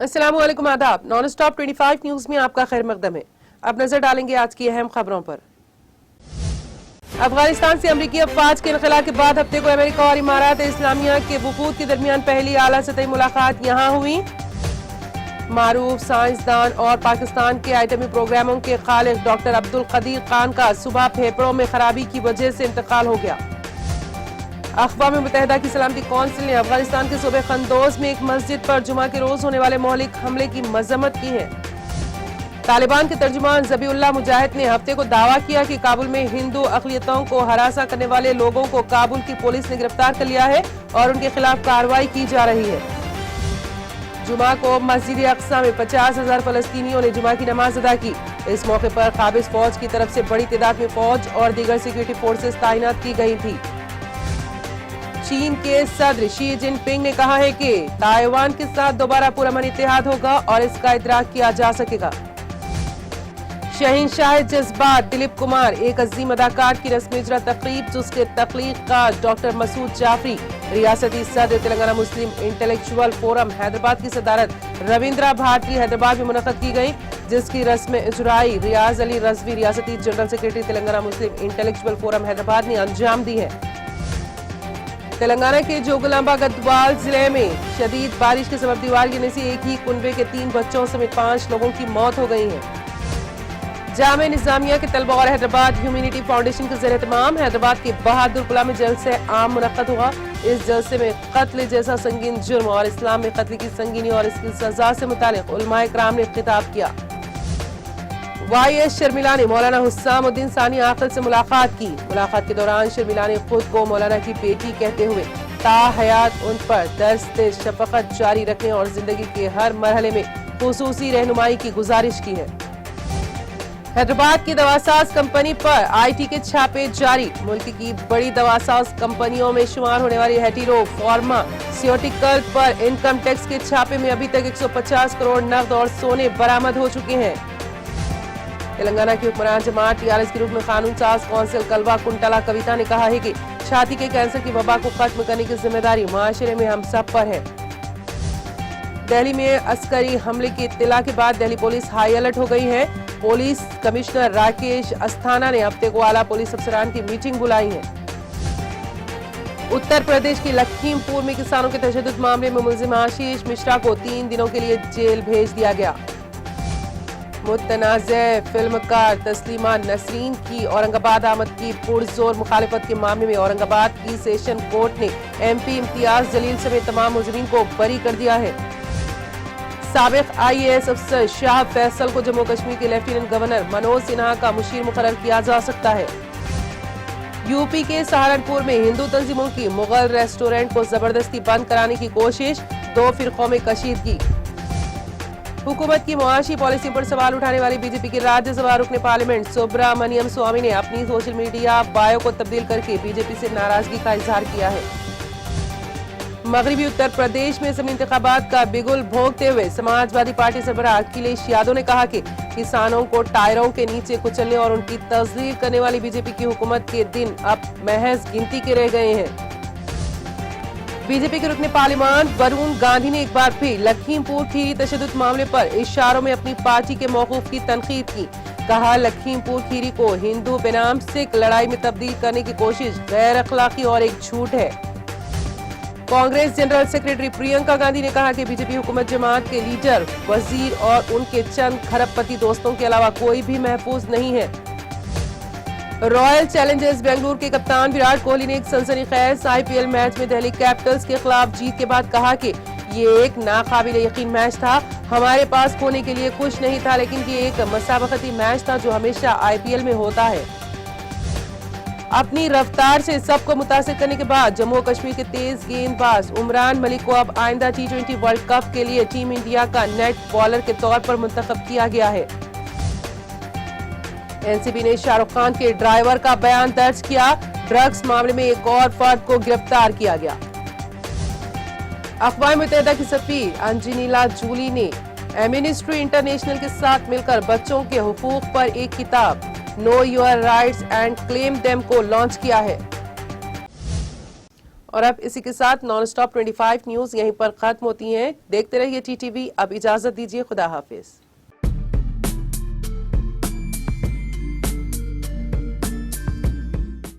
अस्सलामु अलैकुम, आदाब। नॉन स्टॉप 25 न्यूज में आपका खैर मकदम है। अब नजर डालेंगे आज की अहम खबरों पर। अफगानिस्तान से अमरीकी अफवाज के इनखला के बाद हफ्ते को अमेरिका और इमारात इस्लामिया के वफूद के दरमियान पहली आला सतही मुलाकात यहां हुई। मारूफ साइंसदान और पाकिस्तान के आइटमी प्रोग्रामों के खालिक डॉक्टर अब्दुल कदीर खान का सुबह फेफड़ों में खराबी की वजह से इंतकाल हो गया। अक़वाम मुत्तहिदा की सलामती कौंसिल ने अफगानिस्तान के सूबे खंदोज में एक मस्जिद पर जुमा के रोज होने वाले मौलिक हमले की मजम्मत की है। तालिबान के तर्जुमान ज़बीउल्लाह मुजाहिद ने हफ्ते को दावा किया कि काबुल में हिंदू अक़लियतों को हरासा करने वाले लोगों को काबुल की पुलिस ने गिरफ्तार कर लिया है और उनके खिलाफ कार्रवाई की जा रही है। जुमा को मस्जिद अक्सा में 50,000 फलस्तीनियों ने जुमा की नमाज अदा की। इस मौके पर काबिज फौज की तरफ से बड़ी तादाद में फौज और दीगर सिक्योरिटी फोर्सेस तैनात की गई थी। चीन के सदर शी जिनपिंग ने कहा है कि ताइवान के साथ दोबारा पुरअमन इत्तेहाद होगा और इसका इदराक किया जा सकेगा। शहंशाह जज्बात दिलीप कुमार एक अजीम अदाकार की रस्मी इजरा तकरीब जिसके तख्लीक का डॉक्टर मसूद जाफरी रियासती सदर तेलंगाना मुस्लिम इंटेलेक्चुअल फोरम हैदराबाद की सदारत रविंद्रा भारती हैदराबाद में मुनक़द की गई, जिसकी रस्म इजराई रियाज अली रजवी रियासती जनरल सेक्रेटरी तेलंगाना मुस्लिम इंटेलेक्चुअल फोरम हैदराबाद ने अंजाम दी है। तेलंगाना के जोगलांबा गढ़वाल जिले में शदीद बारिश के सबब दीवार गिरने से एक ही कुनबे के 3 बच्चों समेत 5 लोगों की मौत हो गई है। जामे निजामिया के तलबा और हैदराबाद ह्यूमैनिटी फाउंडेशन के ज़ेर तमाम हैदराबाद के बहादुरपुरा में जलसे आम मुनक़्क़द हुआ। इस जलसे में कत्ल जैसा संगीन जुर्म और इस्लाम में कत्ल की संगीनी और इसकी सजा से मुतालिक उलमाए किराम ने खिताब किया। YS शर्मिला ने मौलाना हुस्सामुद्दीन सानी आखिल से मुलाकात की। मुलाकात के दौरान शर्मिला ने खुद को मौलाना की बेटी कहते हुए ताहयात उन पर दर्द शफकत जारी रखने और जिंदगी के हर मरहले में खुसूसी रहनुमाई की गुजारिश की है। हैदराबाद की दवासाज कंपनी पर IT के छापे जारी। मुल्क की बड़ी दवासाज कंपनियों में शुमार होने वाली हेटेरो फार्मास्यूटिकल पर इनकम टैक्स के छापे में अभी तक 150 करोड़ नकद और सोने बरामद हो चुके हैं। तेलंगाना की हुक्मरान जमात TRS के रूप में कानून साज कौंसिल कलवा कुंटला कविता ने कहा है कि छाती के कैंसर की वबा को खत्म करने की जिम्मेदारी माशरे में हम सब पर है। दिल्ली में अस्करी हमले की इत्तला के बाद दिल्ली पुलिस हाई अलर्ट हो गई है। पुलिस कमिश्नर राकेश अस्थाना ने हफ्ते को आला पुलिस अफसरान की मीटिंग बुलाई है। उत्तर प्रदेश के लखीमपुर में किसानों के तशद्दुद मामले में मुलजिम आशीष मिश्रा को 3 दिनों के लिए जेल भेज दिया गया। मुतनाज़े फिल्मकार तस्लीमा नसरीन की औरंगाबाद आमद की पुरजोर मुखालिफत के मामले में औरंगाबाद की सेशन कोर्ट ने MP इम्तियाज जलील समेत तमाम मुलजिमीन को बरी कर दिया है। साबिक IAS अफसर शाह फैसल को जम्मू कश्मीर के लेफ्टिनेंट गवर्नर मनोज सिन्हा का मुशीर मुकर्रर किया जा सकता है। यूपी के सहारनपुर में हिंदू तंजीमों की मुगल रेस्टोरेंट को जबरदस्ती बंद कराने की कोशिश, 2 फिरकों में कशीदगी। हुकूमत की मुआशी पॉलिसी पर सवाल उठाने वाली BJP के राज्यसभा रुकने पार्लियामेंट सुब्रमण्यम स्वामी ने अपनी सोशल मीडिया बायो को तब्दील करके BJP से नाराजगी का इजहार किया है। मगरबी उत्तर प्रदेश में असम्बली इंतखाबात का बिगुल भोंकते हुए समाजवादी पार्टी सरबराह अखिलेश यादव ने कहा कि किसानों को टायरों के नीचे कुचलने और उनकी तस्दीर करने वाली BJP की हुकूमत के दिन अब महज गिनती के रह गए हैं। BJP के रुकने पार्लियामान वरुण गांधी ने एक बार फिर लखीमपुर खीरी तशद्दुद मामले पर इशारों में अपनी पार्टी के मौकूफ की तनकीद की। कहा, लखीमपुर खीरी को हिंदू बेनाम सिख लड़ाई में तब्दील करने की कोशिश गैर अखलाकी और एक झूठ है। कांग्रेस जनरल सेक्रेटरी प्रियंका गांधी ने कहा कि BJP हुकूमत जमात के लीडर, वजीर और उनके चंद खरबपति दोस्तों के अलावा कोई भी महफूज नहीं है। रॉयल चैलेंजर्स बेंगलुरु के कप्तान विराट कोहली ने एक सनसनीखेज IPL मैच में दिल्ली कैपिटल्स के खिलाफ जीत के बाद कहा कि ये एक नाकाबिल यकीन मैच था। हमारे पास खोने के लिए कुछ नहीं था, लेकिन ये एक मुसाबकती मैच था जो हमेशा IPL में होता है। अपनी रफ्तार से सबको मुतासिर करने के बाद जम्मू कश्मीर के तेज गेंदबाज उमरान मलिक को अब आइंदा T20 वर्ल्ड कप के लिए टीम इंडिया का नेट बॉलर के तौर पर मुंतखब किया गया है। NCB ने शाहरुख खान के ड्राइवर का बयान दर्ज किया। ड्रग्स मामले में एक और फर्द को गिरफ्तार किया गया। अक़वाम मुत्तहिदा की सफीर अंजनीला जूली ने एम्नेस्टी इंटरनेशनल के साथ मिलकर बच्चों के हुकूक पर एक किताब know your rights and claim them को लॉन्च किया है। और अब इसी के साथ नॉन स्टॉप 25 न्यूज यहीं पर खत्म होती हैं। देखते रहिए टीटीवी। अब इजाजत दीजिए, खुदा हाफिज।